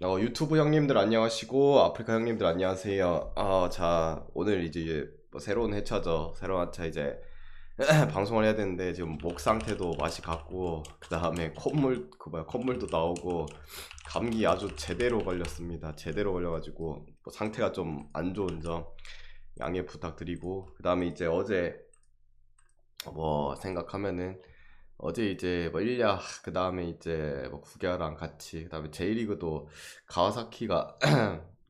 유튜브 형님들 안녕하시고 아프리카 형님들 안녕하세요. 자 오늘 이제 뭐 새로운 회차죠. 새로운 회차 이제 방송을 해야 되는데 지금 목 상태도 맛이 갔고 그 다음에 콧물도 나오고 감기 아주 제대로 걸렸습니다. 제대로 걸려가지고 뭐 상태가 좀 안 좋은 점 양해 부탁드리고 그 다음에 이제 어제 뭐 생각하면은 어제 이제 뭐 일야 그 다음에 이제 뭐 구기아랑 같이 그 다음에 J리그도 가와사키가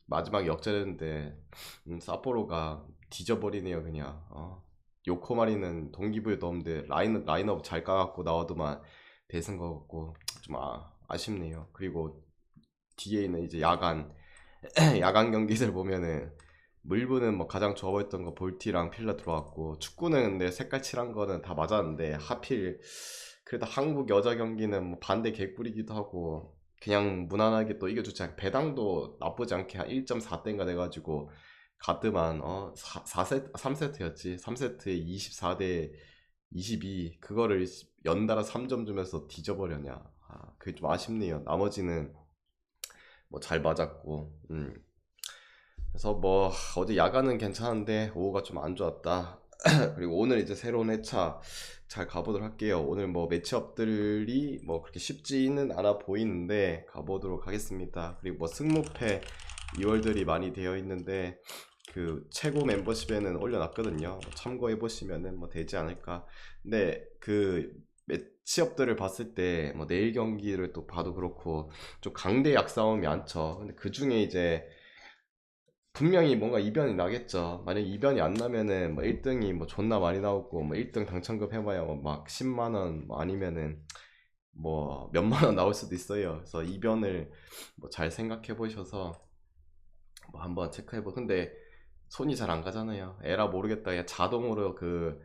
마지막 역전했는데 사포로가 뒤져버리네요 그냥. 요코마리는 동기부여도 없는데 라인업 잘 까갖고 나와도만 대승 거 같고 좀 아쉽네요. 그리고 뒤에 있는 이제 야간 야간 경기들 보면은 물부는 뭐 가장 좋아 보였던 거 볼티랑 필라 들어왔고 축구는 근데 색깔 칠한 거는 다 맞았는데 하필 그래도 한국 여자 경기는 뭐 반대 개꿀이기도 하고 그냥 무난하게 또 이겨주지 않게 배당도 나쁘지 않게 한 1.4대인가 돼가지고 가드만 4세트 3세트였지 3세트에 24대 22 그거를 연달아 3점 주면서 뒤져버렸냐. 그게 좀 아쉽네요. 나머지는 뭐 잘 맞았고 그래서 뭐 어제 야간은 괜찮은데 오후가 좀 안 좋았다. 그리고 오늘 이제 새로운 회차 잘 가보도록 할게요. 오늘 뭐 매치업들이 뭐 그렇게 쉽지는 않아 보이는데 가보도록 하겠습니다. 그리고 뭐 승무패 2월들이 많이 되어 있는데 그 최고 멤버십에는 올려놨거든요. 뭐 참고해 보시면은 뭐 되지 않을까. 근데 그 매치업들을 봤을 때 뭐 내일 경기를 또 봐도 그렇고 좀 강대 약싸움이 많죠. 근데 그 중에 이제 분명히 뭔가 이변이 나겠죠. 만약 이변이 안 나면은 뭐 1등이 뭐 존나 많이 나오고 뭐 1등 당첨금 해봐야 뭐막 10만 원 뭐 아니면은 뭐 몇만 원 나올 수도 있어요. 그래서 이변을 뭐 잘 생각해 보셔서 뭐 한번 체크해 보. 근데 손이 잘 안 가잖아요. 에라 모르겠다. 그냥 자동으로 그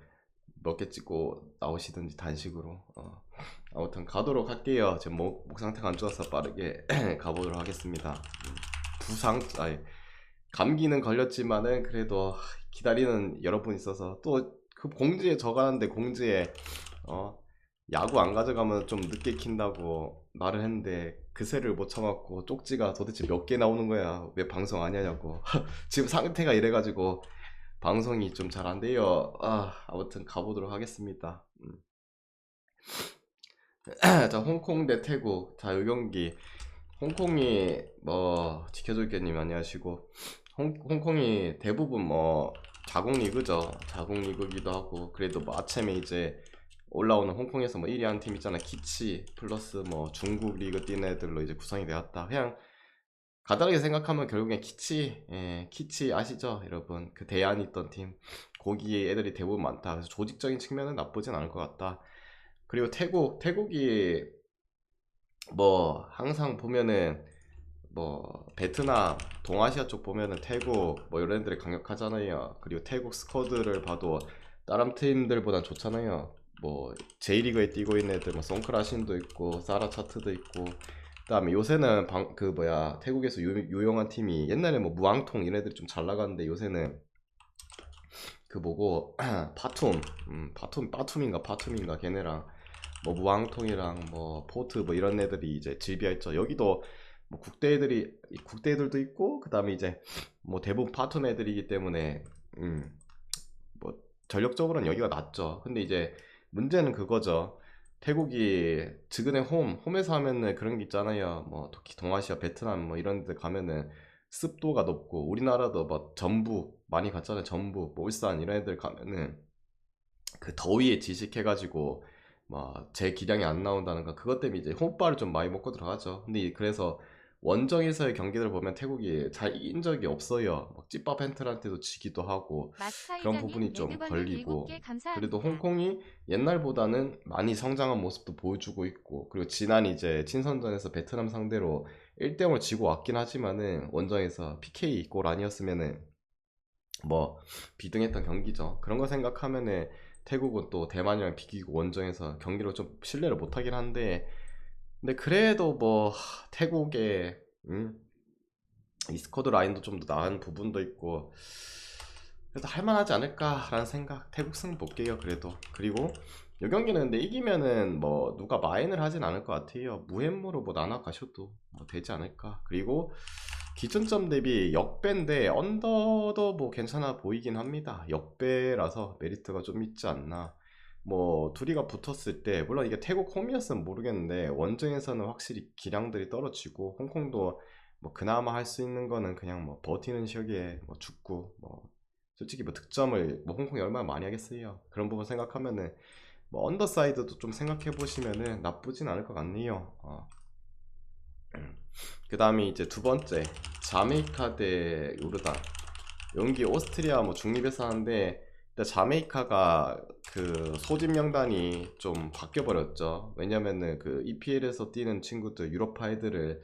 몇 개 찍고 나오시든지 단식으로. 아무튼 가도록 할게요. 제 목 상태가 안 좋아서 빠르게 가보도록 하겠습니다. 아니, 감기는 걸렸지만은 그래도 기다리는 여러분 있어서 또 그 공지에 적어놨는데 공지에 어 야구 안 가져가면 좀 늦게 킨다고 말을 했는데 그새를 못 참았고 쪽지가 도대체 몇 개 나오는 거야. 왜 방송 안 하냐고. 지금 상태가 이래가지고 방송이 좀 잘 안 돼요. 아무튼 가보도록 하겠습니다. 자, 홍콩 대 태국. 자, 이 경기. 홍콩이 뭐 지켜줄게님 안녕하시고 홍콩이 대부분 뭐 자국 리그죠. 자국 리그기도 하고 그래도 뭐 아침에 이제 올라오는 홍콩에서 뭐 1위 한 팀 있잖아. 키치 플러스 뭐 중국 리그 뛰는 애들로 이제 구성이 되었다. 그냥 간단하게 생각하면 결국엔 키치, 키치 아시죠 여러분? 그 대안이 있던 팀 거기에 애들이 대부분 많다. 그래서 조직적인 측면은 나쁘진 않을 것 같다. 그리고 태국이 뭐 항상 보면은 뭐 베트남, 동아시아 쪽 보면은 태국 뭐 이런 애들이 강력하잖아요. 그리고 태국 스쿼드를 봐도 다른 팀들보단 좋잖아요. 뭐 J리그에 뛰고 있는 애들 뭐 송크라신도 있고 사라차트도 있고 그다음에 요새는 그 뭐야 태국에서 유용한 팀이 옛날에 뭐 무앙통 이런 애들이 좀 잘 나갔는데 요새는 그 뭐고 파툼인가 걔네랑 뭐 무앙통이랑 뭐 포트 뭐 이런 애들이 이제 질비했죠. 여기도 뭐 국대들도 있고 그다음에 이제 뭐 대부분 파툰 애들이기 때문에 뭐 전력적으로는 여기가 낫죠. 근데 이제 문제는 그거죠. 태국이 지금의 홈에서 하면은 그런 게 있잖아요. 뭐 특히 동아시아, 베트남 뭐 이런 데 가면은 습도가 높고 우리나라도 뭐 전북 많이 갔잖아요. 전북, 뭐 울산 이런 애들 가면은 그 더위에 지식해가지고 막 제 기량이 안 나온다는가 그것 때문에 이제 홈발을 좀 많이 먹고 들어가죠. 근데 그래서 원정에서의 경기를 보면 태국이 잘 이긴 적이 없어요. 막 찌빠 팬들한테도 지기도 하고 그런 마스터이자님 부분이 좀 레드벌룬 걸리고 7개 그래도 감사합니다. 홍콩이 옛날보다는 많이 성장한 모습도 보여주고 있고 그리고 지난 이제 친선전에서 베트남 상대로 1대0을 지고 왔긴 하지만은 원정에서 PK 골 아니었으면은 뭐 비등했던 경기죠. 그런 거 생각하면은 태국은 또 대만이랑 비기고 원정에서 경기를 좀 신뢰를 못하긴 한데 근데 그래도 뭐 태국의 이 스쿼드 라인도 좀 더 나은 부분도 있고 그래도 할만하지 않을까라는 생각 태국 승 볼게요 그래도. 그리고 이 경기는 근데 이기면은 뭐 누가 마인을 하진 않을 것 같아요. 무햄무로 뭐 나눠가셔도 뭐 되지 않을까. 그리고 기준점 대비 역배인데 언더도 뭐 괜찮아 보이긴 합니다. 역배라서 메리트가 좀 있지 않나. 뭐 둘이가 붙었을 때 물론 이게 태국 홈이었으면 모르겠는데 원정에서는 확실히 기량들이 떨어지고 홍콩도 뭐 그나마 할 수 있는 거는 그냥 뭐 버티는 식의 뭐 축구 뭐 솔직히 뭐 득점을 뭐 홍콩이 얼마나 많이 하겠어요. 그런 부분 생각하면은 뭐 언더사이드도 좀 생각해 보시면은 나쁘진 않을 것 같네요. 그 다음에 이제 두 번째 자메이카 대 요르단. 연기 오스트리아 뭐 중립에서 하는데 일단 자메이카가 그 소집 명단이 좀 바뀌어 버렸죠. 왜냐면은 그 EPL에서 뛰는 친구들 유로파 애들을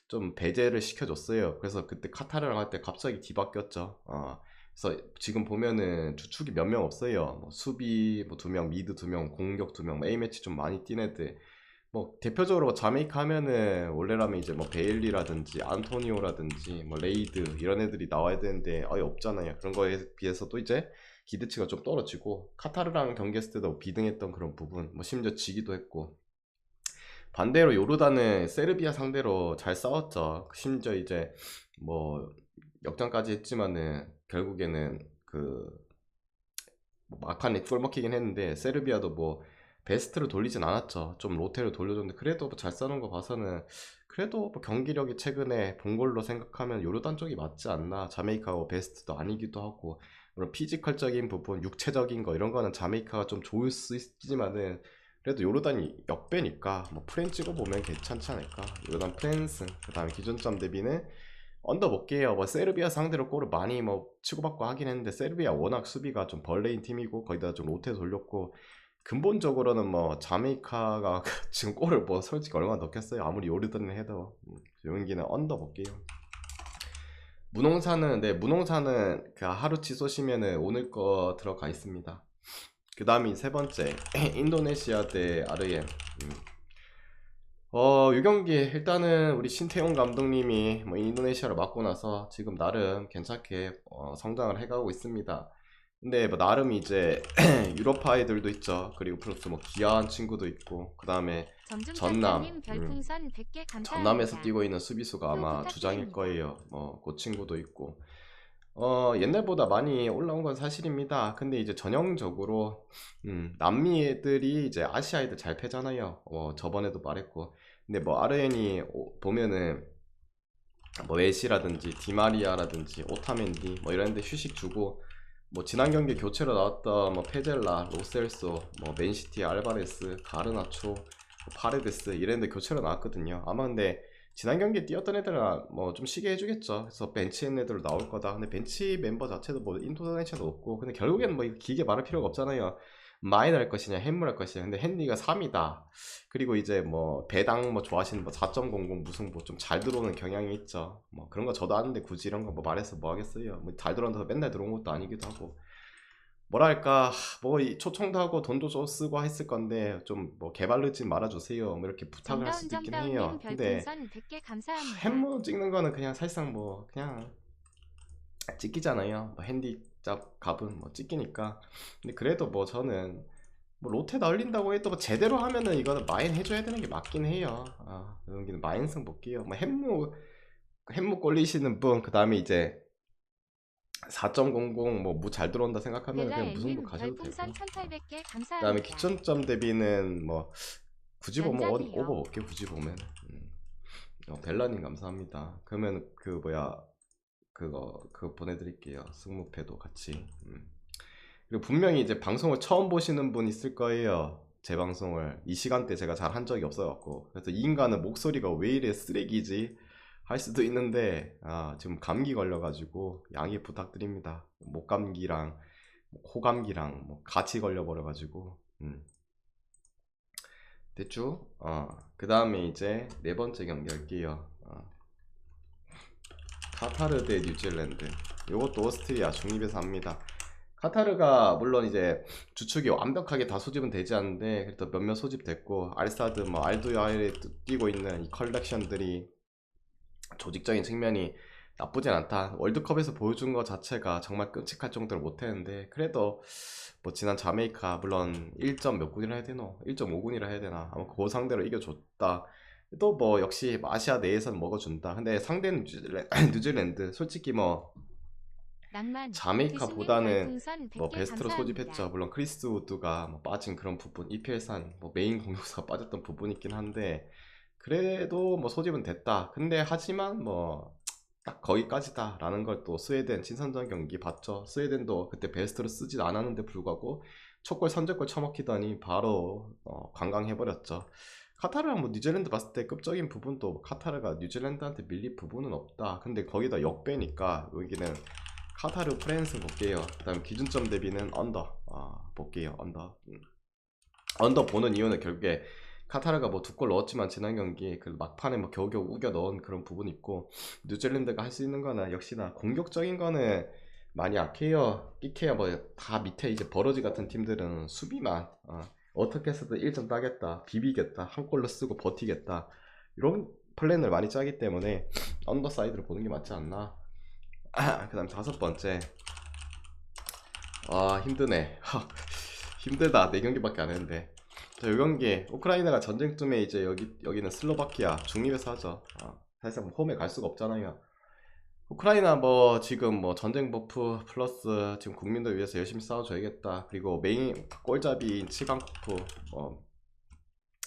좀 배제를 시켜줬어요. 그래서 그때 카타르랑 할 때 갑자기 뒤바뀌었죠. 그래서 지금 보면은 주축이 몇 명 없어요. 뭐 수비 뭐 2명, 미드 2명, 공격 2명, 뭐 A매치 좀 많이 뛴 애들. 뭐 대표적으로 자메이카 하면은 원래라면 이제 뭐 베일리라든지 안토니오라든지 뭐 레이드 이런 애들이 나와야 되는데 아예 없잖아요. 그런 거에 비해서 또 이제 기대치가 좀 떨어지고 카타르랑 경기했을 때도 비등했던 그런 부분 뭐 심지어 지기도 했고 반대로 요르단은 세르비아 상대로 잘 싸웠죠. 심지어 이제 뭐 역전까지 했지만은 결국에는 그 뭐 막판에 골 먹히긴 했는데 세르비아도 뭐 베스트를 돌리진 않았죠. 좀 로테를 돌려줬는데 그래도 뭐잘 싸는 거 봐서는 그래도 뭐 경기력이 최근에 본 걸로 생각하면 요르단 쪽이 맞지 않나. 자메이카가 베스트도 아니기도 하고 그런 피지컬적인 부분, 육체적인 거 이런 거는 자메이카가 좀 좋을 수 있지만은 그래도 요르단이 역배니까 뭐 프렌 찍어보면 괜찮지 않을까. 요르단 프렌스 그 다음에 기준점 대비는 언더 볼게요. 뭐 세르비아 상대로 골을 많이 뭐 치고받고 하긴 했는데 세르비아 워낙 수비가 좀 벌레인 팀이고 거기다 좀 로테 돌렸고 근본적으로는 뭐 자메이카가 지금 골을 뭐 솔직히 얼마나 넣겠어요. 아무리 요르단을 해도 용기는 언더 볼게요. 무농사는 네 무농사는 그 하루 취소시면은 오늘 거 들어가 있습니다. 그 다음이 세 번째 인도네시아 대 RM. 이 경기 일단은 우리 신태용 감독님이 뭐 인도네시아를 맡고 나서 지금 나름 괜찮게 성장을 해가고 있습니다. 근데 뭐 나름 이제 유럽파 애들도 있죠. 그리고 플러스 뭐 기아한 친구도 있고 그 다음에 전남 별풍선 100개 전남에서 감사합니다. 뛰고 있는 수비수가 아마 주장일 부탁드립니다. 거예요. 뭐 그 친구도 있고 옛날보다 많이 올라온 건 사실입니다. 근데 이제 전형적으로 남미 애들이 이제 아시아 애들 잘 패잖아요. 저번에도 말했고. 근데 뭐 RN이 보면은 뭐 메시라든지 디마리아라든지 오타멘디 뭐 이런 데 휴식 주고 뭐 지난 경기 교체로 나왔던 뭐 페젤라, 로셀소, 뭐 맨시티 알바레스, 가르나초, 뭐 파레데스 이런 데 교체로 나왔거든요. 아마 근데 지난 경기에 뛰었던 애들은 뭐 좀 쉬게 해주겠죠. 그래서 벤치 애들 나올 거다. 근데 벤치 멤버 자체도 뭐 인도네시아도 없고 근데 결국에는 뭐 길게 말할 필요가 없잖아요. 마인 할 것이냐 헨물 할 것이냐. 근데 헨리가 3이다. 그리고 이제 뭐 배당 뭐 좋아하시는 뭐 4.00 무슨 뭐 좀 잘 들어오는 경향이 있죠. 뭐 그런 거 저도 아는데 굳이 이런 거 뭐 말해서 뭐 하겠어요. 뭐 잘 들어온다고 맨날 들어온 것도 아니기도 하고. 뭐랄까 뭐 초청도 하고 돈도 좀 쓰고 했을 건데 좀 뭐 개발르지 말아주세요. 뭐 이렇게 부탁을 할 수도 있긴 정다운님 해요. 근데 별풍선 100개 감사합니다. 햄무 찍는 거는 그냥 사실상 뭐 그냥 찍기잖아요. 뭐 핸디잡 값은 뭐 찍기니까. 근데 그래도 뭐 저는 뭐 로테 날린다고 해도 뭐 제대로 하면은 이거는 마인 해줘야 되는 게 맞긴 해요. 여기는 마인승 볼게요. 뭐 햄무 꼴리시는 분, 그 다음에 이제 4.00 뭐 무 잘 들어온다 생각하면 그냥 무승부 벨라엠님 가셔도 되고. 별풍선 1800개 그 다음에 감사합니다. 기준점 대비는 뭐 굳이 보면 연자비요. 오버 볼게요. 굳이 보면. 벨라님 감사합니다. 그러면 그 뭐야 그거 보내드릴게요. 승무패도 같이. 그리고 분명히 이제 방송을 처음 보시는 분 있을 거예요. 제 방송을 이 시간대 제가 잘 한 적이 없어갖고 그래서 이 인간은 목소리가 왜 이래 쓰레기지 할 수도 있는데 지금 감기 걸려가지고 양해 부탁드립니다. 목감기랑 코감기랑 뭐 같이 걸려버려가지고 됐죠? 그 다음에 이제 네 번째 경기 할게요. 카타르 대 뉴질랜드. 이것도 오스트리아 중립에서 합니다. 카타르가 물론 이제 주축이 완벽하게 다 소집은 되지 않는데 그래도 몇몇 소집됐고 알사드 뭐 알두아일에 뛰고 있는 이 컬렉션들이 조직적인 측면이 나쁘진 않다. 월드컵에서 보여준 것 자체가 정말 끔찍할 정도로 못했는데 그래도 뭐 지난 자메이카 물론 1점 몇 군이라 해야 되노? 1.5군이라 해야 되나? 아마 그 상대로 이겨줬다. 또 뭐 역시 아시아 내에서는 먹어준다. 근데 상대는 뉴질랜드 솔직히 뭐 낭만 대신님 자메이카보다는 별풍선 뭐 100개 베스트로 감사합니다. 소집했죠. 물론 크리스 우드가 뭐 빠진 그런 부분, EPL산 뭐 메인 공격수가 빠졌던 부분이 있긴 한데 그래도 뭐 소집은 됐다. 근데 하지만 뭐 딱 거기까지다라는 걸 또 스웨덴 친선전 경기 봤죠. 스웨덴도 그때 베스트로 쓰진 않았는데 불구하고 첫골 선제골 처먹히더니 바로 관광해버렸죠. 카타르랑 뭐 뉴질랜드 봤을 때 급적인 부분도 카타르가 뉴질랜드한테 밀릴 부분은 없다. 근데 거기다 역배니까 여기는 카타르 프랜스 볼게요. 그 다음 기준점 대비는 언더 볼게요. 언더 언더 보는 이유는 결국에 카타르가 뭐 두 골 넣었지만 지난 경기 그 막판에 뭐 겨우겨우 우겨 넣은 그런 부분이 있고 뉴질랜드가 할 수 있는 거는 역시나 공격적인 거는 많이 약해요. 삐케야 뭐 다 밑에 이제 버러지 같은 팀들은 수비만 어떻게 해서든 1점 따겠다, 비비겠다, 한 골로 쓰고 버티겠다 이런 플랜을 많이 짜기 때문에 언더 사이드를 보는 게 맞지 않나. 그 다음 다섯 번째 힘드네. 힘들다. 4경기밖에 안 했는데 자, 이 경기 우크라이나가 전쟁쯤에 이제 여기는 슬로바키아 중립에서 하죠. 사실상 뭐 홈에 갈 수가 없잖아요. 우크라이나 뭐 지금 뭐 전쟁 버프 플러스 지금 국민들 위해서 열심히 싸워줘야겠다. 그리고 메인 골잡이인 치강코프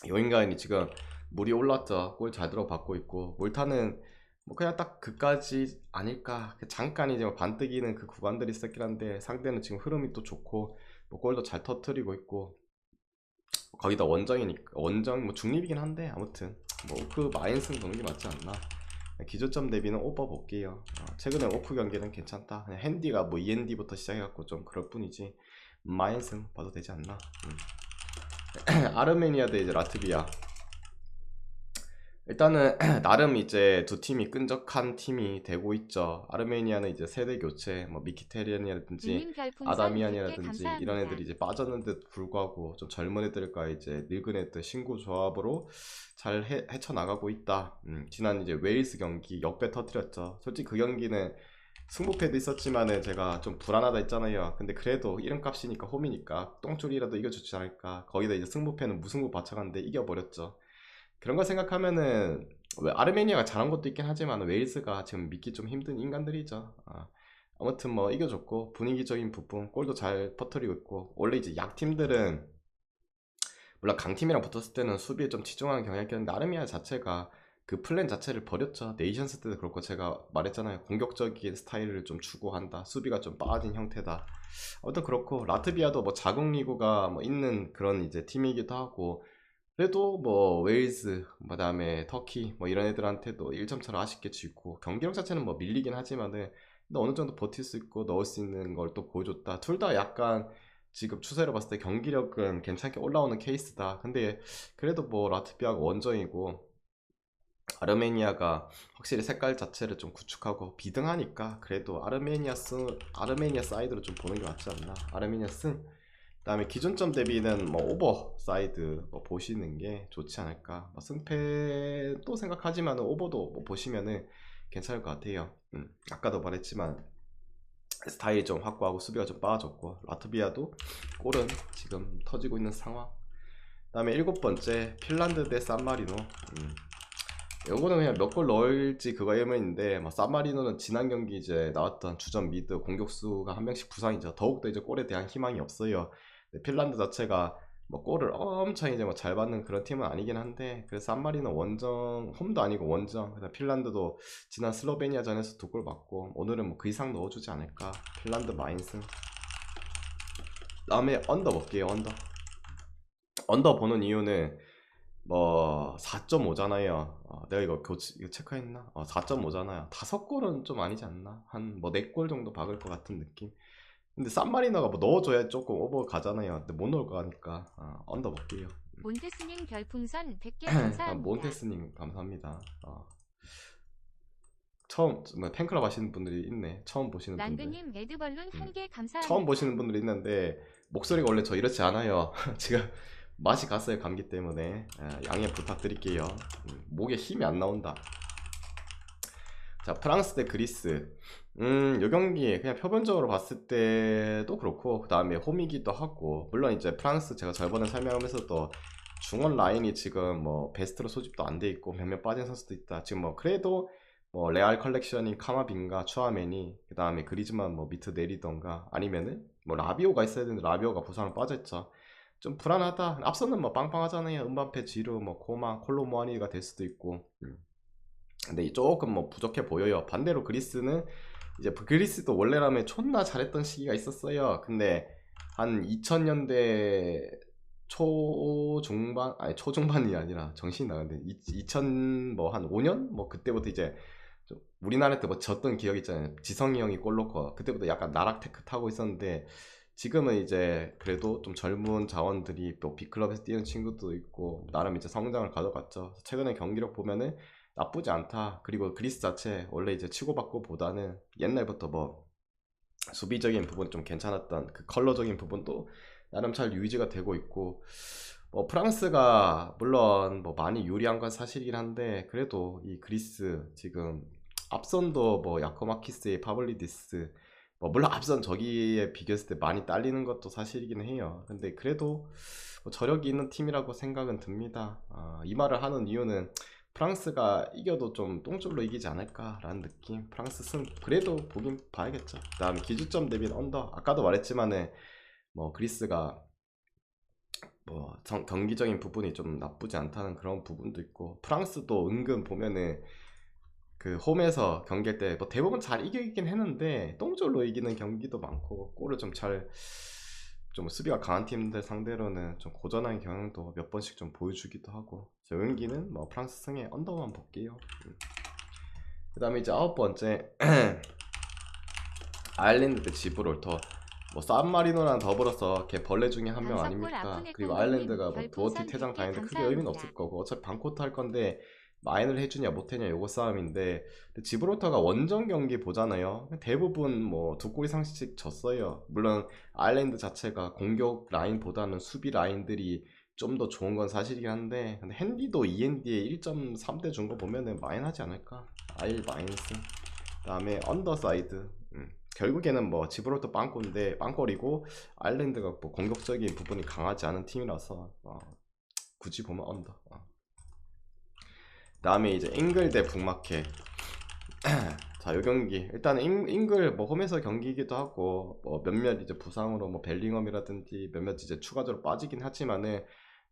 요인가인이 지금 물이 올랐죠. 골 잘 들어받고 있고 몰타는 뭐 그냥 딱 그까지 아닐까. 잠깐 이제 뭐 반뜨기는 그 구간들이 있었긴 한데 상대는 지금 흐름이 또 좋고 뭐 골도 잘 터트리고 있고 거기다 원정이니까 원정 뭐 중립이긴 한데 아무튼 뭐 오크 마인슨 보는 게 맞지 않나. 기저점 대비는 오버 볼게요. 최근에 오크 경기는 괜찮다. 그냥 핸디가 뭐 END부터 시작해갖고 좀 그럴 뿐이지 마인슨 봐도 되지 않나. 아르메니아 대 이제 라트비아. 일단은 나름 이제 두 팀이 끈적한 팀이 되고 있죠. 아르메니아는 이제 세대 교체, 뭐 미키테리안이라든지 님 별풍선 100개 아다미안이라든지 이런 감사합니다. 애들이 이제 빠졌는데도 불구하고 좀 젊은 애들과 이제 늙은 애들 신구 조합으로 잘 헤쳐나가고 있다. 지난 이제 웨일스 경기 역배 터트렸죠. 솔직히 그 경기는 승부패도 있었지만은 제가 좀 불안하다 했잖아요. 근데 그래도 이름값이니까 홈이니까 똥줄이라도 이겨주지 않을까. 거기다 이제 승부패는 무승부 바쳐갔는데 이겨버렸죠. 그런 거 생각하면은 왜 아르메니아가 잘한 것도 있긴 하지만 웨일스가 지금 믿기 좀 힘든 인간들이죠. 아무튼 뭐 이겨줬고 분위기적인 부분 골도 잘 퍼뜨리고 있고 원래 이제 약팀들은 물론 강팀이랑 붙었을 때는 수비에 좀 치중하는 경향이 있는데 아르메니아 자체가 그 플랜 자체를 버렸죠. 네이션스 때도 그렇고 제가 말했잖아요. 공격적인 스타일을 좀 추구한다. 수비가 좀 빠진 형태다. 아무튼 그렇고 라트비아도 뭐 자국 리그가 뭐 있는 그런 이제 팀이기도 하고 그래도 뭐 웨일즈, 그다음에 터키 뭐 이런 애들한테도 1점 차로 아쉽게 지고 경기력 자체는 뭐 밀리긴 하지만은 근데 어느 정도 버틸 수 있고 넣을 수 있는 걸 또 보여줬다. 둘 다 약간 지금 추세로 봤을 때 경기력은 괜찮게 올라오는 케이스다. 근데 그래도 뭐 라트비아가 원정이고 아르메니아가 확실히 색깔 자체를 좀 구축하고 비등하니까 그래도 아르메니아 사이드로 좀 보는 게 맞지 않나. 아르메니아 승. 그다음에 기준점 대비는 뭐 오버 사이드 뭐 보시는 게 좋지 않을까. 뭐 승패도 생각하지만 오버도 뭐 보시면은 괜찮을 것 같아요. 아까도 말했지만 스타일이 좀 확고하고 수비가 좀 빠졌고 라트비아도 골은 지금 터지고 있는 상황. 그다음에 일곱 번째 핀란드 대 산마리노. 요거는 그냥 몇 골 넣을지 그거 의문인데 뭐 산마리노는 지난 경기 이제 나왔던 주전 미드 공격수가 한 명씩 부상이죠. 더욱더 이제 골에 대한 희망이 없어요. 핀란드 자체가 뭐 골을 엄청 이제 뭐 잘 받는 그런 팀은 아니긴 한데 그래서 산마리노 원정 홈도 아니고 원정. 그래서 핀란드도 지난 슬로베니아전에서 2골 받고 오늘은 뭐 그 이상 넣어주지 않을까. 핀란드 마인스. 다음에 언더 볼게요. 언더 보는 이유는 뭐 4.5잖아요. 내가 이거 체크했나? 4.5잖아요. 5골은 좀 아니지 않나? 한 뭐 4골 정도 박을 것 같은 느낌. 근데 산마리너가 뭐 넣어줘야 조금 오버 가잖아요. 근데 못 넣을 거 하니까 언더 볼게요. 몬테스님 별풍선 100개 다음 감사합니다. 몬테스님 감사합니다. 처음 뭐 팬클럽 하시는 분들이 있네. 처음 보시는 분들. 랑그님 레드벌룬 1개 감사합니다. 처음 보시는 분들이 있는데 목소리가 원래 저 이렇지 않아요. 지금 맛이 갔어요. 감기 때문에 양해 부탁드릴게요. 목에 힘이 안 나온다. 자, 프랑스 대 그리스. 요 경기 그냥 표면적으로 봤을 때도 그렇고, 그 다음에 홈이기도 하고, 물론 이제 프랑스 제가 저번에 설명하면서도 중원 라인이 지금 뭐 베스트로 소집도 안 돼 있고 몇몇 빠진 선수도 있다. 지금 뭐 그래도 뭐 레알 컬렉션인 카마빈가, 추아메니, 그 다음에 그리즈만 뭐 밑으로 내리던가, 아니면은 뭐 라비오가 있어야 되는데 라비오가 부상을 빠졌죠. 좀 불안하다. 앞서는 뭐 빵빵하잖아요. 음바페, 지루, 뭐 코만, 콜로모아니가 될 수도 있고. 근데 조금 뭐 부족해 보여요. 반대로 그리스는 이제 그리스도 원래라면 존나 잘했던 시기가 있었어요. 근데 한 2000년대 초중반, 아니 초중반이 아니라 정신이 나갔는데 2000 뭐 한 5년 뭐 그때부터 이제 좀 우리나라 때 뭐 졌던 기억 있잖아요. 지성이 형이 골 넣고 그때부터 약간 나락 테크 타고 있었는데, 지금은 이제 그래도 좀 젊은 자원들이 또 B클럽에서 뛰는 친구도 있고 나름 이제 성장을 가져갔죠. 최근에 경기력 보면은 나쁘지 않다. 그리고 그리스 자체 원래 이제 치고받고 보다는 옛날부터 뭐 수비적인 부분 좀 괜찮았던 그 컬러적인 부분도 나름 잘 유지가 되고 있고, 뭐 프랑스가 물론 뭐 많이 유리한 건 사실이긴 한데, 그래도 이 그리스 지금 앞선도 뭐 야코마키스의 파블리디스, 뭐 물론 앞선 저기에 비교했을 때 많이 딸리는 것도 사실이긴 해요. 근데 그래도 뭐 저력이 있는 팀이라고 생각은 듭니다. 이 말을 하는 이유는 프랑스가 이겨도 좀 똥줄로 이기지 않을까라는 느낌. 프랑스 승 그래도 보긴 봐야겠죠. 그다음에 기준점 대비는 언더. 아까도 말했지만은 뭐 그리스가 뭐 경기적인 부분이 좀 나쁘지 않다는 그런 부분도 있고, 프랑스도 은근 보면은 그 홈에서 경기할 때 뭐 대부분 잘 이기긴 했는데 똥줄로 이기는 경기도 많고, 골을 좀 잘 좀 수비가 강한 팀들 상대로는 좀 고전한 경향도 몇 번씩 좀 보여주기도 하고, 저 경기는 뭐 프랑스 승에 언더만 볼게요. 그 다음에 이제 9번째 아일랜드 대 지브롤터. 뭐 산마리노랑 더불어서 걔 벌레 중에 한 명 방석골 아닙니까? 아프네 그리고 꽁꽁님 아일랜드가 뭐 도어티 별풍선 퇴장 100개 당했는데 크게 의미는 감사합니다. 없을 거고, 어차피 방코트 할 건데 마인을 해주냐 못해냐 요거 싸움인데, 근데 지브롤터가 원정 경기 보잖아요. 대부분 뭐 두 골 이상씩 졌어요. 물론 아일랜드 자체가 공격 라인보다는 수비 라인들이 좀 더 좋은 건 사실이긴 한데, 근데 핸디도 END에 1.3대 준 거 보면은 마인 하지 않을까? 아일 마이너스. 그다음에 언더사이드. 결국에는 뭐 지브롤터 빵골인데 빵골이고, 아일랜드가 뭐 공격적인 부분이 강하지 않은 팀이라서 굳이 보면 언더. 그다음에 이제 잉글 대 북마켓. 자, 요 경기 일단 잉글 뭐 홈에서 경기이기도 하고, 뭐 몇몇 이제 부상으로 뭐 벨링엄이라든지 몇몇 이제 추가적으로 빠지긴 하지만은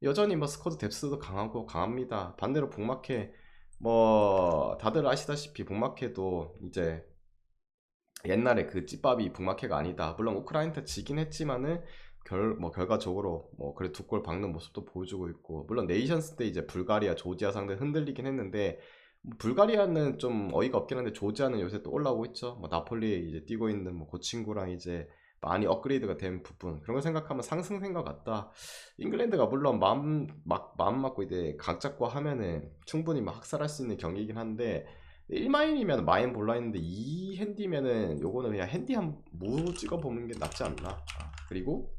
여전히 뭐 스쿼드 뎁스도 강하고 강합니다. 반대로 북마켓, 뭐 다들 아시다시피 북마켓도 이제 옛날에 그 찌밥이 북마켓가 아니다. 물론 우크라이나한테 지긴 했지만은 뭐 결과적으로 뭐 그래 두 골 박는 모습도 보여주고 있고, 물론 네이션스 때 이제 불가리아, 조지아 상대 흔들리긴 했는데, 뭐 불가리아는 좀 어이가 없긴 한데 조지아는 요새 또 올라오고 있죠. 뭐 나폴리에 이제 뛰고 있는 뭐 그 친구랑 이제 많이 업그레이드가 된 부분, 그런 거 생각하면 상승된 것 같다. 잉글랜드가 물론 마음 맞고 이제 각 잡고 하면은 충분히 막 학살할 수 있는 경기이긴 한데, 1마인이면 마인 볼라인데 2핸디면은 요거는 그냥 핸디 한 무 찍어보는 게 낫지 않나. 그리고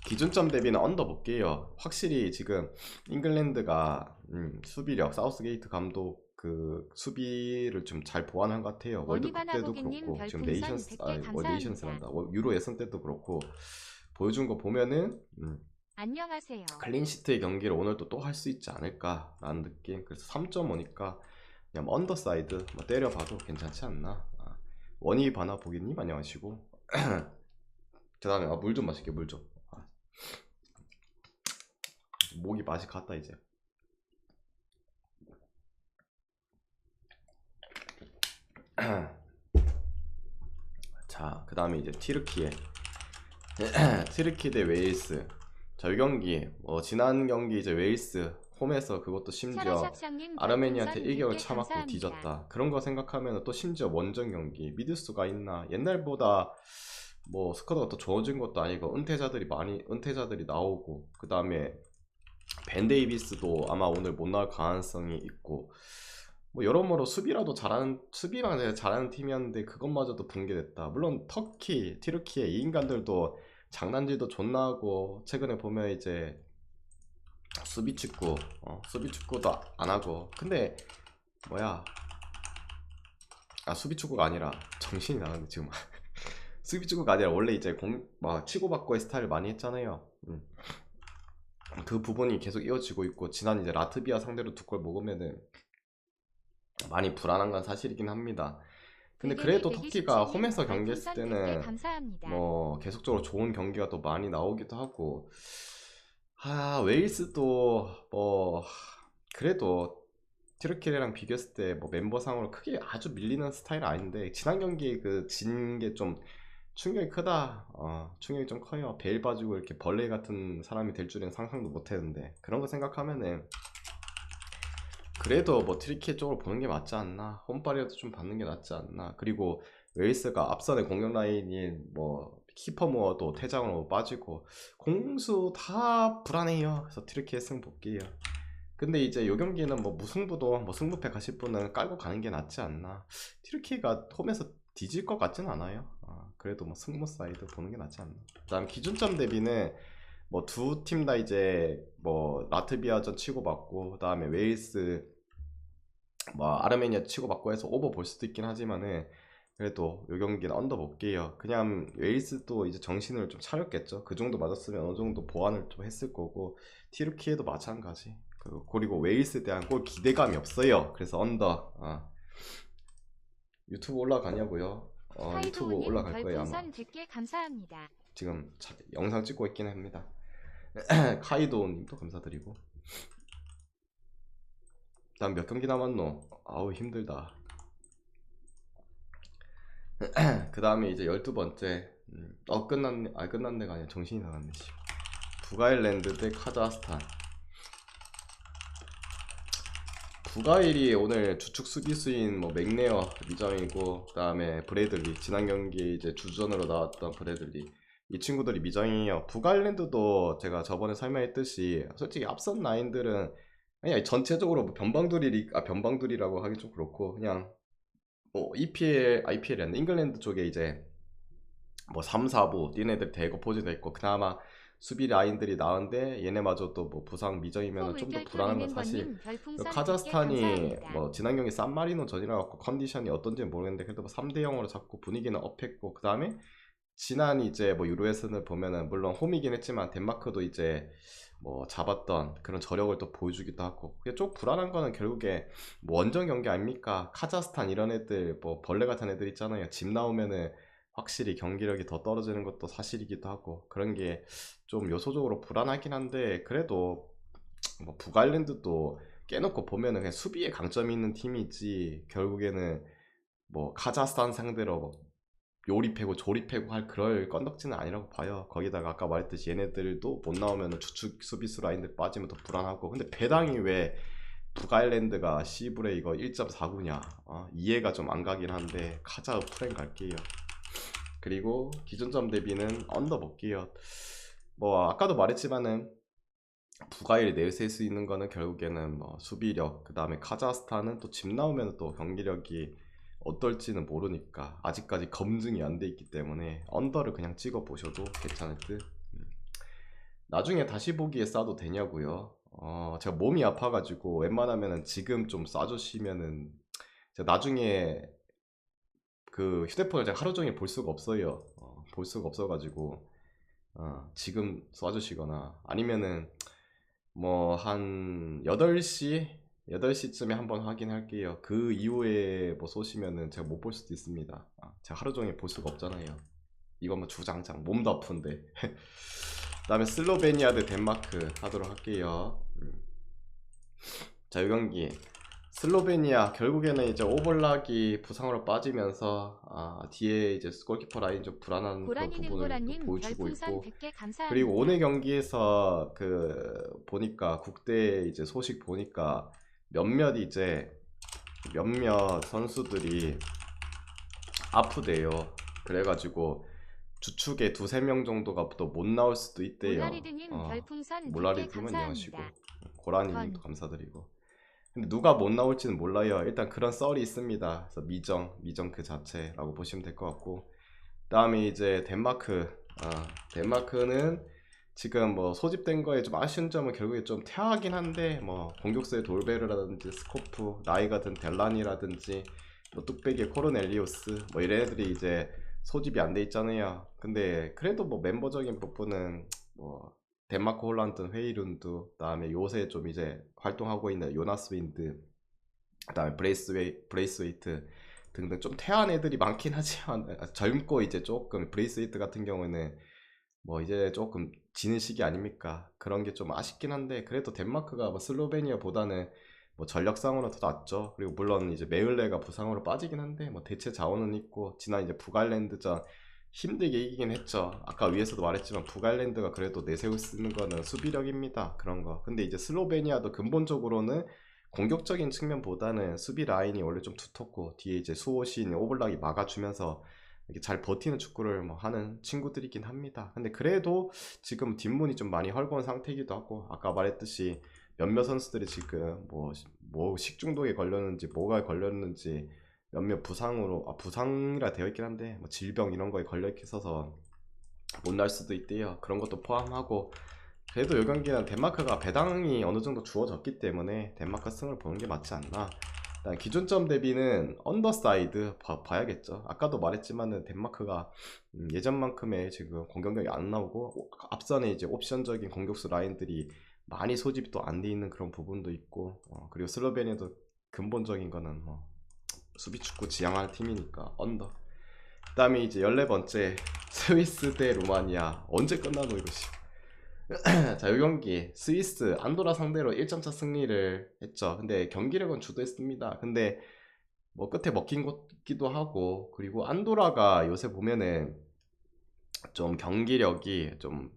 기준점 대비는 언더 볼게요. 확실히 지금 잉글랜드가 수비력, 사우스게이트 감독 그 수비를 좀 잘 보완한 것 같아요. 월드컵 때도 원희바나보기님 그렇고, 지금 별풍선 네이션스, 100개 네이션스란다. 감사합니다. 유로 예선 때도 그렇고 보여준 거 보면은 안녕하세요. 클린시트의 경기를 오늘 또 할 수 있지 않을까라는 느낌. 그래서 3.5니까 그냥 언더사이드 뭐 때려봐도 괜찮지 않나. 원희 바나 보기님 안녕하시고. 그 다음에 물 좀 마실게. 물 좀. 목이 맛이 갔다 이제. 자, 그 다음에 이제 티르키예. 티르키 대 웨일스. 자, 이 경기 지난 경기 이제 웨일스 홈에서 그것도 심지어 샤라샥샥님 아르메니아한테 별풍선 1개월 100개 참았고 감사합니다. 뒤졌다. 그런 거 생각하면 또 심지어 원정 경기 믿을 수가 있나. 옛날보다 뭐 스쿼드가 더 좋아진 것도 아니고 은퇴자들이 나오고, 그 다음에 벤 데이비스도 아마 오늘 못 나올 가능성이 있고, 뭐 여러모로 수비만 잘하는 팀이었는데 그것마저도 붕괴됐다. 물론 티르키의 이 인간들도 장난질도 존나 하고, 최근에 보면 이제 수비 축구도 안 하고. 근데 뭐야, 아 수비 축구가 아니라 정신이 나갔네 지금. 수비 축구가 아니라 원래 이제 막 치고받고의 스타일을 많이 했잖아요. 그 부분이 계속 이어지고 있고 지난 이제 라트비아 상대로 2골 먹으면은 많이 불안한 건 사실이긴 합니다. 근데 그래도 터키가 홈에서 경기했을 때는 뭐 계속적으로 좋은 경기가 또 많이 나오기도 하고, 웨일스도 뭐 그래도 튀르키예랑 비교했을 때 뭐 멤버상으로 크게 아주 밀리는 스타일 아닌데, 지난 경기 그 진 게 좀 충격이 크다. 충격이 좀 커요. 베일 봐주고 이렇게 벌레 같은 사람이 될 줄은 상상도 못했는데, 그런 거 생각하면은 그래도 뭐 트리키예 쪽으로 보는 게 맞지 않나, 홈발이라도 좀 받는 게 낫지 않나. 그리고 웨일스가 앞선의 공격 라인인 뭐 키퍼 모어도 퇴장으로 빠지고 공수 다 불안해요. 그래서 트리키예 승 볼게요. 근데 이제 요 경기는 뭐 무승부도 뭐 승부패 가실 분은 깔고 가는 게 낫지 않나. 튀르키예가 홈에서 뒤질 것 같진 않아요. 그래도 뭐 승부 사이드 보는 게 낫지 않나. 그다음 기준점 대비는 뭐 두 팀 다 이제 뭐 라트비아전 치고받고, 그다음에 웨일스 뭐 아르메니아 치고받고 해서 오버 볼 수도 있긴 하지만은, 그래도 요 경기는 언더 볼게요. 그냥 웨일스도 이제 정신을 좀 차렸겠죠. 그 정도 맞았으면 어느 정도 보완을 좀 했을 거고, 티르키예도 마찬가지. 그리고 웨일스에 대한 골 기대감이 없어요. 그래서 언더. 유튜브 올라가냐고요? 유튜브 올라갈 거예요 아마. 지금 영상 찍고 있긴 합니다. 카이도님도 감사드리고. 다음 몇 경기 남았노? 아우 힘들다. 그 다음에 이제 12번째. 끝났네. 끝났네가 아니라 정신이 나갔네. 북아일랜드 대 카자흐스탄. 북아일이 오늘 주축 수비수인 뭐 맥네어 미정이고, 그 다음에 브래들리, 지난 경기 이제 주전으로 나왔던 브래들리, 이 친구들이 미정이에요. 북아일랜드도 제가 저번에 설명했듯이 솔직히 앞선 라인들은 그냥 전체적으로 뭐 변방들이라고 하기 좀 그렇고, 그냥 뭐 IPL이 아니라 잉글랜드 쪽에 이제 뭐 3, 4부 뛴 애들 대거 포진돼 있고, 그나마 수비 라인들이 나은데 얘네마저 또 뭐 부상 미정이면 좀 더 불안한 건 사실. 카자흐스탄이 뭐 지난 경기 산마리노 전이라 갖고 컨디션이 어떤지는 모르겠는데 그래도 뭐 3대 0으로 잡고 분위기는 업했고, 그 다음에 지난 이제 뭐 유로 예선을 보면은 물론 홈이긴 했지만 덴마크도 이제 뭐 잡았던 그런 저력을 또 보여주기도 하고. 그게 좀 불안한 거는 결국에 뭐 원정 경기 아닙니까? 카자흐스탄 이런 애들 뭐 벌레 같은 애들 있잖아요. 집 나오면은 확실히 경기력이 더 떨어지는 것도 사실이기도 하고, 그런 게 좀 요소적으로 불안하긴 한데, 그래도 뭐 북아일랜드도 깨놓고 보면은 그냥 수비에 강점이 있는 팀이지, 결국에는 뭐 카자흐스탄 상대로 뭐 요리패고 조리패고 할 그럴 건덕지는 아니라고 봐요. 거기다가 아까 말했듯이 얘네들도 못 나오면 주축 수비수 라인들 빠지면 더 불안하고. 근데 배당이 왜 북아일랜드가 C불에 이거 1.49냐, 이해가 좀 안 가긴 한데 카자흐 프랭 갈게요. 그리고 기준점 대비는 언더 볼게요. 뭐 아까도 말했지만은 북아일이 내세울 수 있는 거는 결국에는 뭐 수비력, 그 다음에 카자흐스탄은 또 집 나오면 또 경기력이 어떨지는 모르니까 아직까지 검증이 안 돼 있기 때문에 언더를 그냥 찍어 보셔도 괜찮을 듯. 나중에 다시 보기에 쏴도 되냐고요? 제가 몸이 아파가지고 웬만하면은 지금 좀 쏴주시면은 제가 나중에 그 휴대폰을 제가 하루 종일 볼 수가 없어요. 볼 수가 없어가지고 지금 쏴주시거나 아니면은 뭐 한 8시쯤에 한번 확인할게요. 그 이후에 뭐 쏘시면은 제가 못 볼 수도 있습니다. 제가 하루 종일 볼 수가 없잖아요. 이건 뭐 주장창 몸도 아픈데. 그 다음에 슬로베니아 대 덴마크 하도록 할게요. 자, 이 경기 슬로베니아 결국에는 이제 오블락이 부상으로 빠지면서 뒤에 이제 골키퍼 라인 좀 불안한 그런 부분을 보여주고 있고, 그리고 오늘 경기에서 그 보니까 국대 이제 소식 보니까 몇몇 선수들이 아프대요. 그래가지고 주축에 2-3명 정도가 또 못 나올 수도 있대요. 몰라리드님은 안녕하시고, 고라니님도 감사드리고. 근데 누가 못 나올지는 몰라요. 일단 그런 썰이 있습니다. 그래서 미정 그 자체라고 보시면 될 것 같고, 그 다음에 이제 덴마크는 지금 뭐 소집된 거에 좀 아쉬운 점은 결국에 좀 퇴화하긴 한데, 뭐 공격수의 돌베르라든지 스코프, 나이가 든 델란이라든지 뭐 뚝배기 코르넬리우스 뭐 이런 애들이 이제 소집이 안 돼 있잖아요. 근데 그래도 뭐 멤버적인 부분은 뭐 덴마크 홀란드 헤이룬드, 그다음에 요새 좀 이제 활동하고 있는 요나스 윈드, 그다음에 브레이스웨이트 등등 좀 퇴한 애들이 많긴 하지만 젊고 이제 조금 브레이스웨이트 같은 경우는 뭐 이제 조금 지는 시기 아닙니까? 그런 게 좀 아쉽긴 한데 그래도 덴마크가 뭐 슬로베니아보다는 뭐 전력상으로 더 낫죠. 그리고 물론 이제 메을레가 부상으로 빠지긴 한데 뭐 대체 자원은 있고 지난 이제 북아일랜드전 힘들게 이기긴 했죠. 아까 위에서도 말했지만 북아일랜드가 그래도 내세울 수 있는 거는 수비력입니다. 그런 거. 근데 이제 슬로베니아도 근본적으로는 공격적인 측면보다는 수비 라인이 원래 좀 두텁고 뒤에 이제 수호신 오블락이 막아주면서 이렇게 잘 버티는 축구를 뭐 하는 친구들이긴 합니다. 근데 그래도 지금 뒷문이 좀 많이 헐거운 상태이기도 하고 아까 말했듯이 몇몇 선수들이 지금 뭐 식중독에 걸렸는지 뭐가 걸렸는지 몇몇 부상으로 부상이라 되어 있긴 한데 뭐 질병 이런 거에 걸려 있어서 못 날 수도 있대요. 그런 것도 포함하고 그래도 이 경기는 덴마크가 배당이 어느 정도 주어졌기 때문에 덴마크 승을 보는 게 맞지 않나. 일단 기준점 대비는 언더사이드 봐야겠죠. 아까도 말했지만은 덴마크가 예전만큼의 지금 공격력이 안 나오고 앞선에 이제 옵션적인 공격수 라인들이 많이 소집도 안 돼 있는 그런 부분도 있고 그리고 슬로베니아도 근본적인 거는 뭐 수비 축구 지향할 팀이니까 언더. 그다음에 이제 14번째 스위스 대 루마니아 언제 끝나노 이것이. 자, 이 경기 스위스 안도라 상대로 1점차 승리를 했죠. 근데 경기력은 주도했습니다. 근데 뭐 끝에 먹힌 것기도 하고 그리고 안도라가 요새 보면은 좀 경기력이 좀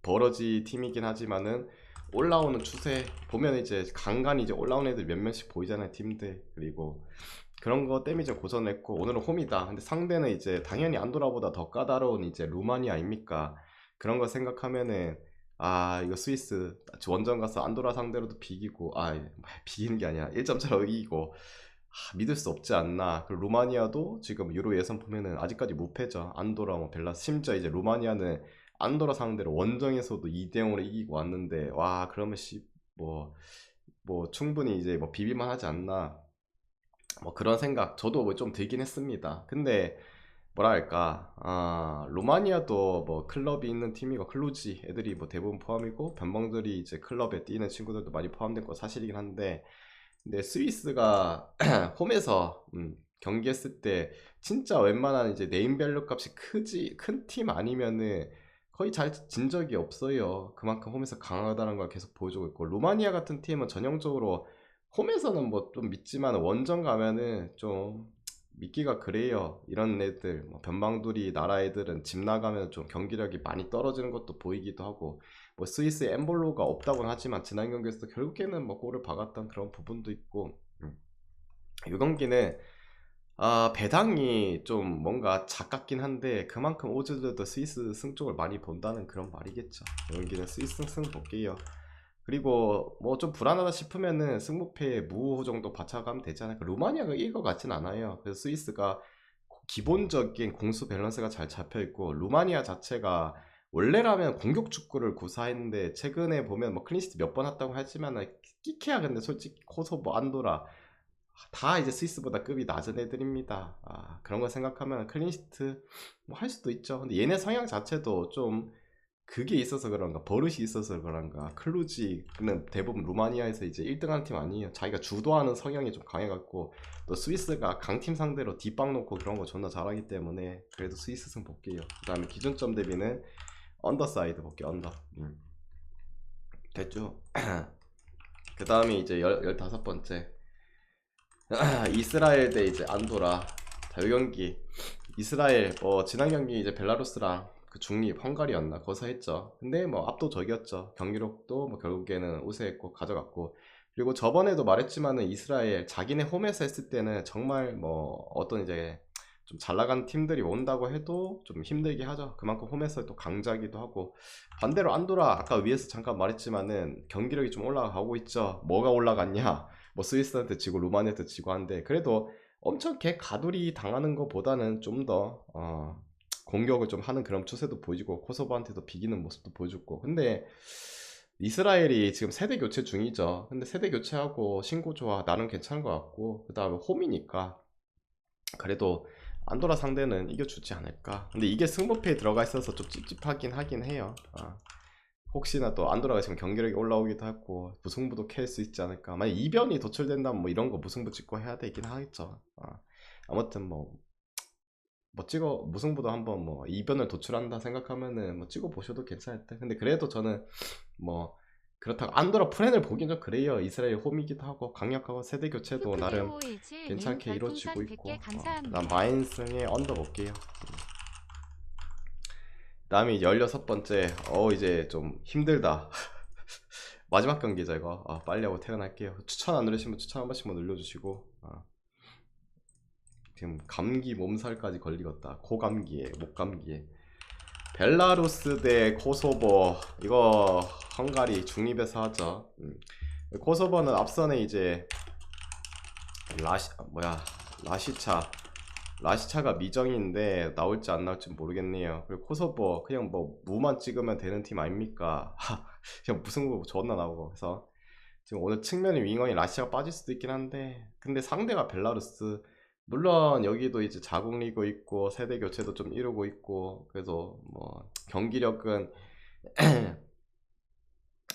벌어지 팀이긴 하지만은 올라오는 추세 보면 이제 간간히 이제 올라오는 애들 몇 명씩 보이잖아요, 팀들. 그리고 그런 거 때문에 좀 고전했고 오늘은 홈이다. 근데 상대는 이제 당연히 안도라보다 더 까다로운 이제 루마니아 아닙니까? 그런 거 생각하면은 이거 스위스 원정 가서 안도라 상대로도 비기고 비기는 게 아니라 1점 차로 이기고 믿을 수 없지 않나. 그리고 루마니아도 지금 유로 예선 보면은 아직까지 무패죠. 안도라 뭐 벨라스 심지어 이제 루마니아는 안도라 상대로 원정에서도 2대0으로 이기고 왔는데 와 그러면 뭐 충분히 이제 뭐 비빌만 하지 않나. 뭐 그런 생각 저도 뭐 좀 들긴 했습니다. 근데 뭐랄까 루마니아도 뭐 클럽이 있는 팀이고 클루지 애들이 뭐 대부분 포함이고 변방들이 이제 클럽에 뛰는 친구들도 많이 포함된 거 사실이긴 한데 근데 스위스가 홈에서 경기했을 때 진짜 웬만한 이제 네임밸류 값이 큰 팀 아니면은 거의 잘 진 적이 없어요. 그만큼 홈에서 강하다는 걸 계속 보여주고 있고 루마니아 같은 팀은 전형적으로 홈에서는 뭐 좀 믿지만 원정 가면은 좀 믿기가 그래요. 이런 애들 뭐 변방돌이 나라 애들은 집 나가면 좀 경기력이 많이 떨어지는 것도 보이기도 하고 뭐 스위스의 엠볼로가 없다고는 하지만 지난 경기에서 결국에는 뭐 골을 박았던 그런 부분도 있고 이 경기는 배당이 좀 뭔가 작았긴 한데 그만큼 오즈들도 스위스 승 쪽을 많이 본다는 그런 말이겠죠. 이 경기는 스위스 승 볼게요. 그리고 뭐 좀 불안하다 싶으면은 승부패 무 정도 받쳐가면 되지 않을까. 루마니아가 이길 것 같진 않아요. 그래서 스위스가 기본적인 공수 밸런스가 잘 잡혀 있고 루마니아 자체가 원래라면 공격 축구를 구사했는데 최근에 보면 뭐 클린시트 몇 번 했다고 하지만 끼케야 근데 솔직히 코소보 안도라 다 이제 스위스보다 급이 낮은 애들입니다. 그런 거 생각하면 클린시트 뭐 할 수도 있죠. 근데 얘네 성향 자체도 좀 그게 있어서 그런가 버릇이 있어서 그런가 클루지는 대부분 루마니아에서 이제 1등하는 팀 아니에요. 자기가 주도하는 성향이 좀 강해갖고 또 스위스가 강팀 상대로 뒷방 놓고 그런 거 존나 잘하기 때문에 그래도 스위스 승 볼게요. 그 다음에 기준점 대비는 언더사이드 볼게요. 언더. 됐죠? 그 다음에 이제 15번째 이스라엘 대 이제 안도라. 자, 이 경기 이스라엘 지난 경기 이제 벨라루스랑 그 중립 헝가리였나 거기서 했죠. 근데 뭐 압도적이었죠. 경기력도 뭐 결국에는 우세했고 가져갔고 그리고 저번에도 말했지만은 이스라엘 자기네 홈에서 했을 때는 정말 뭐 어떤 이제 좀 잘 나간 팀들이 온다고 해도 좀 힘들게 하죠. 그만큼 홈에서 또 강자기도 하고 반대로 안도라 아까 위에서 잠깐 말했지만은 경기력이 좀 올라가고 있죠. 뭐가 올라갔냐? 뭐 스위스한테 지고 루마니아한테 지고 한데 그래도 엄청 개 가두리 당하는 것보다는 좀 더 공격을 좀 하는 그런 추세도 보여주고 코소보한테도 비기는 모습도 보여줬고 근데 이스라엘이 지금 세대 교체 중이죠. 근데 세대 교체하고 신고 좋아 나는 괜찮은 것 같고 그 다음에 홈이니까 그래도 안도라 상대는 이겨주지 않을까. 근데 이게 승부패에 들어가 있어서 좀 찝찝하긴 하긴 해요. 혹시나 또 안도라가 지금 경기력이 올라오기도 하고 무승부도 캘 수 있지 않을까. 만약 이변이 도출된다면 뭐 이런 거 무승부 찍고 해야 되긴 하겠죠. 아무튼 뭐 찍어 무승부도 한번 뭐 이변을 도출한다 생각하면은 뭐 찍어 보셔도 괜찮을 때. 근데 그래도 저는 뭐 그렇다고 안도라 프렌을 보긴 좀 그래요. 이스라엘 홈이기도 하고 강력하고 세대 교체도 나름 큐프레오일즈님 괜찮게 이루어지고 별풍선 있고 100개 감사합니다. 난 마인승의 언더 볼게요. 다음이 16번째. 이제 좀 힘들다. 마지막 경기죠 이거. 빨리 하고 퇴근할게요. 추천 안 누르시면 추천 한 번씩만 눌러주시고. 지금 감기 몸살까지 걸리겠다. 코감기에 목감기에. 벨라루스 대 코소보. 이거 헝가리 중립에서 하죠. 코소보는 앞선에 이제 라시차가 미정인데 나올지 안 나올지 모르겠네요. 그리고 코소보 그냥 뭐 무만 찍으면 되는 팀 아닙니까? 그냥 무승부 존나 나오고. 그래서 지금 오늘 측면에 윙어인 라시아가 빠질 수도 있긴 한데, 근데 상대가 벨라루스. 물론 여기도 이제 자국 리그 있고 세대 교체도 좀 이루고 있고, 그래서 뭐 경기력은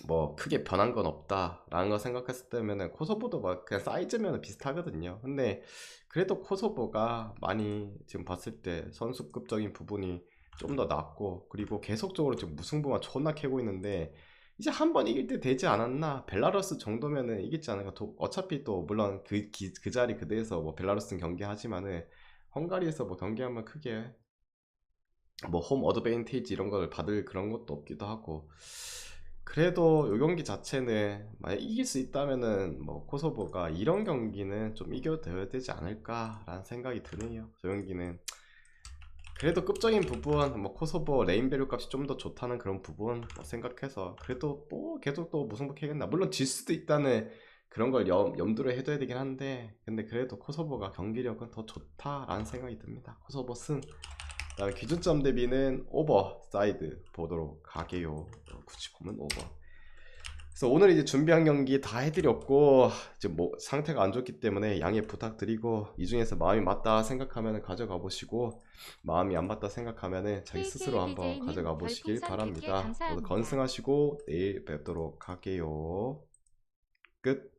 뭐 크게 변한 건 없다라는 거 생각했을 때면은 코소보도 막 그냥 사이즈면 비슷하거든요. 근데 그래도 코소보가 많이 지금 봤을 때 선수급적인 부분이 좀 더 낫고, 그리고 계속적으로 지금 무승부만 존나 캐고 있는데 이제 한 번 이길 때 되지 않았나. 벨라루스 정도면은 이겼지 않을까. 어차피 또 물론 그 자리 그대에서 뭐 벨라루스는 경기하지만은 헝가리에서 뭐 경기하면 크게 뭐 홈 어드밴티지 이런 걸 받을 그런 것도 없기도 하고. 그래도 요 경기 자체는 만약 이길 수 있다면은 뭐 코소보가 이런 경기는 좀 이겨야 되지 않을까라는 생각이 드네요. 저 경기는 그래도 급적인 부분, 뭐 코소보 레인밸류 값이 좀 더 좋다는 그런 부분 뭐 생각해서 그래도 뭐 계속 또 무승부 캐겠나. 물론 질 수도 있다는 그런 걸 염두를 해둬야 되긴 한데, 근데 그래도 코소보가 경기력은 더 좋다라는 생각이 듭니다. 코소보 승. 그다음에 기준점 대비는 오버 사이드 보도록 하게요. 굳이 보면 오버. 그래서 오늘 이제 준비한 경기 다 해드렸고, 지금 뭐 상태가 안 좋기 때문에 양해 부탁드리고, 이 중에서 마음이 맞다 생각하면 가져가 보시고, 마음이 안 맞다 생각하면 자기 스스로 한번 가져가 보시길 바랍니다. 모두 건승하시고 내일 뵙도록 할게요. 끝.